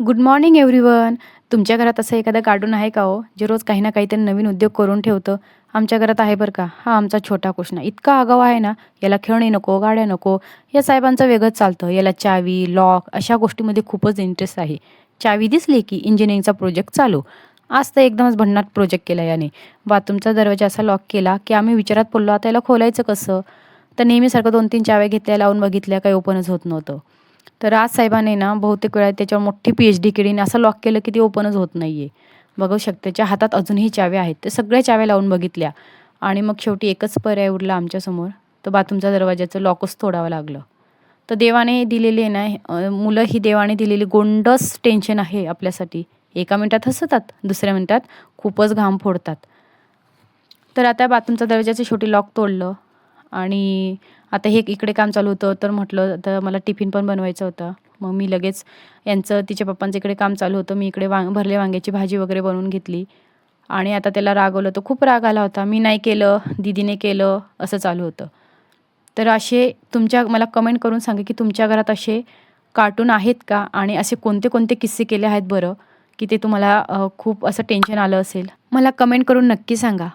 Good morning everyone. तुमच्या घरात असं एखादं कार्टून आहे का हो, जे रोज काही ना काहीतरी नवीन उद्योग करून ठेवतं? आमच्या घरात आहे बरं का. हा आमचा छोटा कृष्णा इतका आगाऊ आहे ना, याला खेळणी नको, गाड्या नको. या साहेबांचं वेगळंच चालतं. याला चावी, लॉक अशा गोष्टींमध्ये खूपच इंटरेस्ट आहे. चावी दिसली की इंजिनिअरिंगचा प्रोजेक्ट चालू. आज तर एकदमच भन्नाट प्रोजेक्ट केला याने. बाथरूमचा दरवाजा असा लॉक केला, की आम्ही विचारात पडलो, आता याला खोलायचं कसं? तर नेहमीसारखं 2-3 चाव्या घेतल्या, लावून बघितल्या, काही ओपनच होत नव्हतं. तर आज साहेबांनी ना बहुतेक वेळा त्याच्यावर मोठी पी-एच-डी केली आणि असं लॉक केलं की ते ओपनच होत नाहीये. बघू शकता त्याच्या हातात अजूनही चाव्या आहेत. तर सगळ्या चाव्या लावून बघितल्या आणि मग शेवटी एकच पर्याय उरला आमच्यासमोर. तर बाथरूमच्या दरवाजाचं लॉकच तोडावं लागलं. तर देवाने दिलेली आहे ना मुलं ही देवाने दिलेली गोंडस टेन्शन आहे आपल्यासाठी. एका मिनिटात हसतात, दुसऱ्या मिनिटात खूपच घाम फोडतात. तर आता बाथरूमच्या दरवाजाचं शेवटी लॉक तोडलं आणि आता हे इकडे काम चालू होतं, तर म्हटलं तर मला टिफिन पण बनवायचा होता. मग मी लगेच यांचं तिच्या पप्पांचं इकडे काम चालू होतं. मी इकडे भरल्या वांग्याची भाजी वगैरे बनवून घेतली आणि आता त्याला रागवलं, तर खूप राग आला होता. मी नाही केलं, दीदीने केलं, असं चालू होतं. तर असे तुमच्या मला कमेंट करून सांगा, की तुमच्या घरात असे कार्टून आहेत का? आणि असे कोणते कोणते किस्से केले आहेत बरं, की ते तुम्हाला खूप असं टेन्शन आलं असेल? मला कमेंट करून नक्की सांगा.